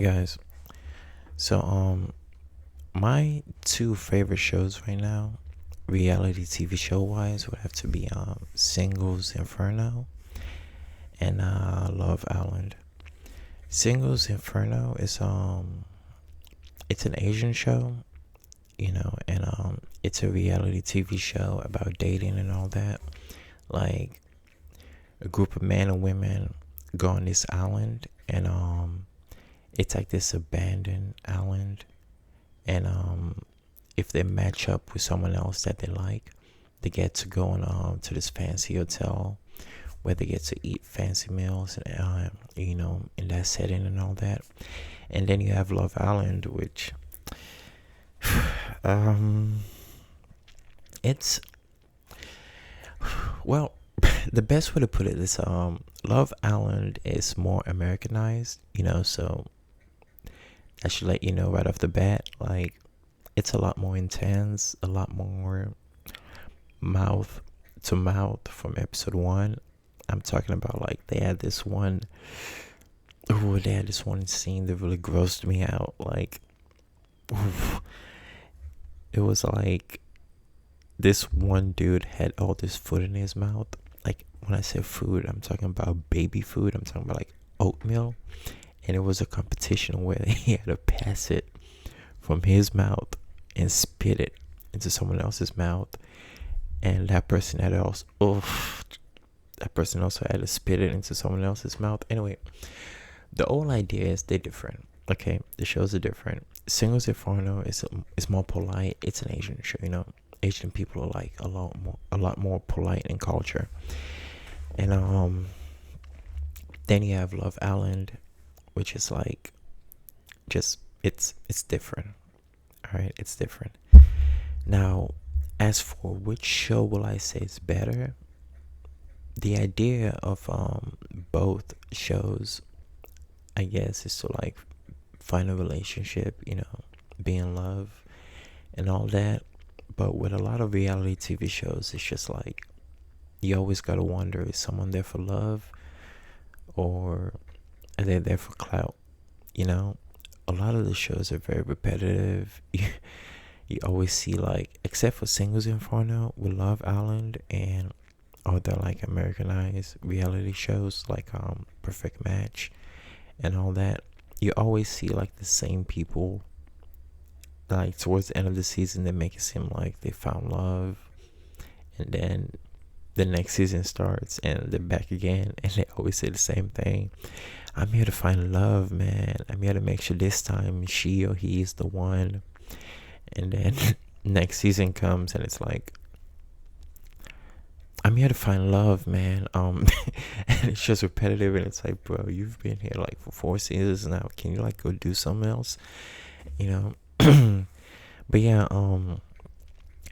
Guys, so my two favorite shows right now, reality TV show wise, would have to be Singles Inferno and Love Island. Singles Inferno is it's an Asian show, and it's a reality TV show about dating and all that. Like a group of men and women go on this island, and it's like this abandoned island, and if they match up with someone else that they like, they get to go on to this fancy hotel where they get to eat fancy meals, in that setting and all that. And then you have Love Island, which um, it's well, the best way to put it is Love Island is more Americanized, so I should let you know right off the bat, like it's a lot more intense, a lot more mouth to mouth from episode one. I'm talking about like they had this one scene that really grossed me out. Like, oof, it was like this one dude had all this food in his mouth. Like, when I say food, I'm talking about baby food. I'm talking about like oatmeal. And it was a competition where he had to pass it from his mouth and spit it into someone else's mouth. And that person had also, that person also had to spit it into someone else's mouth. Anyway, the whole idea is they're different. Okay, the shows are different. Singles Inferno is more polite. It's an Asian show, Asian people are like a lot more polite in culture. And then you have Love Island, which is like just it's different. All right, it's different. Now, as for which show will I say is better, the idea of both shows, I guess, is to like find a relationship, be in love and all that. But with a lot of reality TV shows, it's just like you always gotta wonder, is someone there for love or are they there for clout? A lot of the shows are very repetitive. You always see, like, except for Singles Inferno with Love Island and other like Americanized reality shows like Perfect Match and all that, you always see like the same people. Like towards the end of the season, they make it seem like they found love, and then the next season starts and they're back again, and they always say the same thing. I'm here to find love, man. I'm here to make sure this time she or he is the one. And then next season comes and it's like, I'm here to find love, man. And it's just repetitive, and it's like, bro, you've been here like for 4 seasons now. Can you like go do something else? You know? But yeah,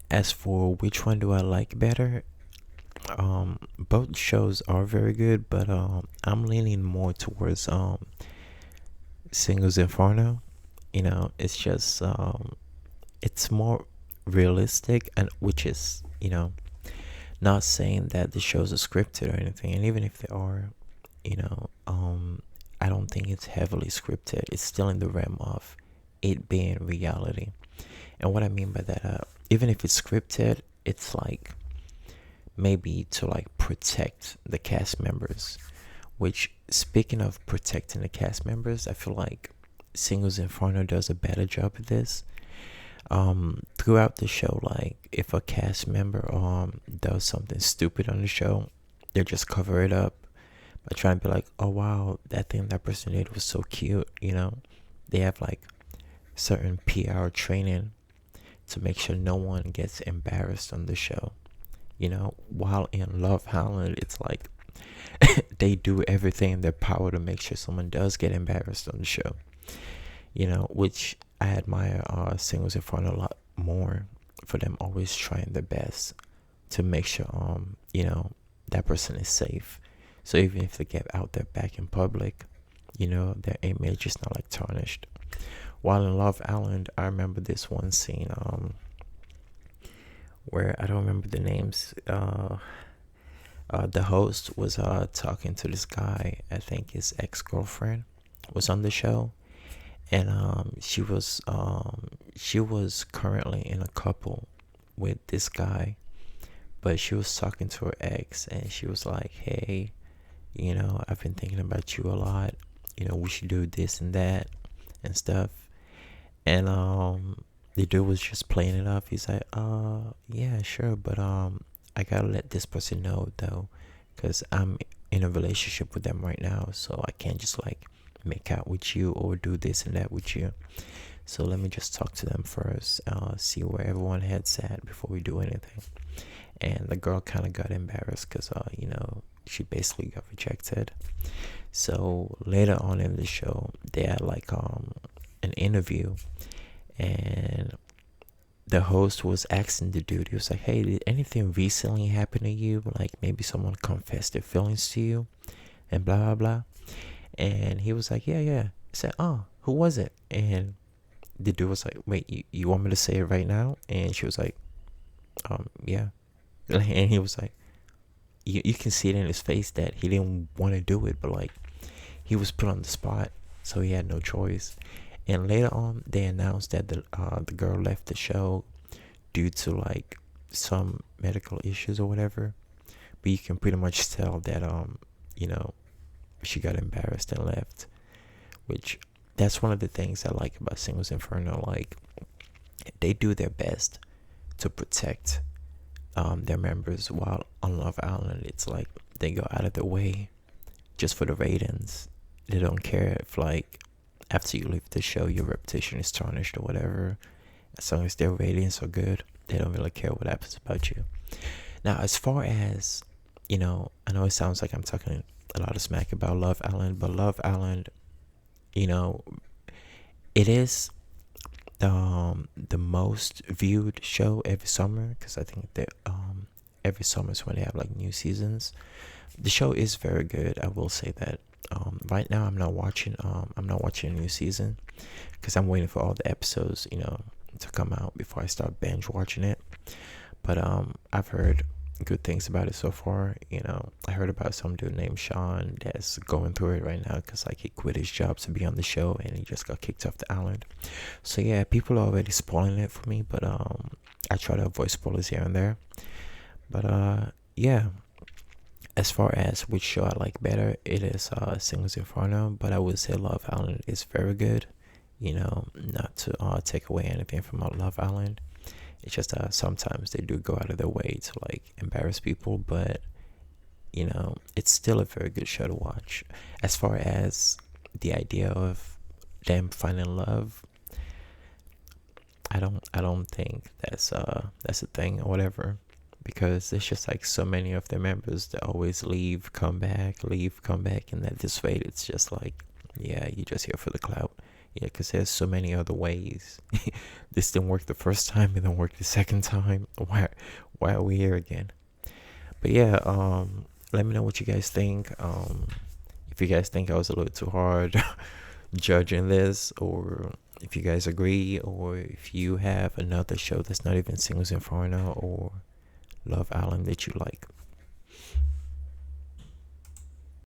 as for which one do I like better, both shows are very good, but I'm leaning more towards Singles Inferno. It's just it's more realistic, and which is, not saying that the shows are scripted or anything, and even if they are, I don't think it's heavily scripted. It's still in the realm of it being reality. And what I mean by that, even if it's scripted, it's like maybe to like protect the cast members. Which, speaking of protecting the cast members, I feel like Singles Inferno does a better job of this. Throughout the show, like if a cast member does something stupid on the show, they just cover it up by trying to be like, oh wow, that thing that person did was so cute. They have like certain PR training to make sure no one gets embarrassed on the show. While in Love Island, it's like they do everything in their power to make sure someone does get embarrassed on the show. Which I admire Singles Inferno a lot more, for them always trying their best to make sure that person is safe. So even if they get out there back in public, their image is not like tarnished. While in Love Island, I remember this one scene where I don't remember the names. The host was talking to this guy. I think his ex-girlfriend was on the show, and she was currently in a couple with this guy, but she was talking to her ex, and she was like, hey, I've been thinking about you a lot, we should do this and that and stuff. And the dude was just playing it off. He's like, yeah, sure, but I gotta let this person know though, because I'm in a relationship with them right now, so I can't just like make out with you or do this and that with you. So let me just talk to them first, see where everyone heads at before we do anything. And the girl kind of got embarrassed because she basically got rejected. So later on in the show, they had like an interview, and the host was asking the dude, he was like, hey, did anything recently happen to you, like maybe someone confessed their feelings to you and blah blah blah. And he was like, yeah. He said, oh, who was it? And the dude was like, wait, you want me to say it right now? And she was like, yeah. And he was like, you can see it in his face that he didn't want to do it, but like he was put on the spot, so he had no choice. And later on, they announced that the girl left the show due to like some medical issues or whatever. But you can pretty much tell that she got embarrassed and left. Which that's one of the things I like about Singles Inferno. Like they do their best to protect their members, while on Love Island, it's like they go out of their way just for the ratings. They don't care if like after you leave the show your reputation is tarnished or whatever. As long as their ratings are good, they don't really care what happens about you. Now, as far as I know it sounds like I'm talking a lot of smack about Love Island, but Love Island, it is the most viewed show every summer, because I think that every summer is when they have like new seasons. The show is very good, I will say that. Right now I'm not watching a new season because I'm waiting for all the episodes to come out before I start binge watching it. But I've heard good things about it so far. I heard about some dude named Sean that's going through it right now because like he quit his job to be on the show and he just got kicked off the island. So yeah, people are already spoiling it for me, but I try to avoid spoilers here and there. But yeah, as far as which show I like better, it is Singles Inferno, but I would say Love Island is very good. Not to take away anything from Love Island. It's just sometimes they do go out of their way to like embarrass people, but it's still a very good show to watch. As far as the idea of them finding love, I don't think that's a thing or whatever, because there's just like so many of their members that always leave, come back, and at this rate it's just like, yeah, you're just here for the clout. Yeah, because there's so many other ways. This didn't work the first time, it didn't work the second time. Why are we here again? But yeah, let me know what you guys think. If you guys think I was a little too hard judging this, or if you guys agree, or if you have another show that's not even Singles Inferno or Love Island that you like.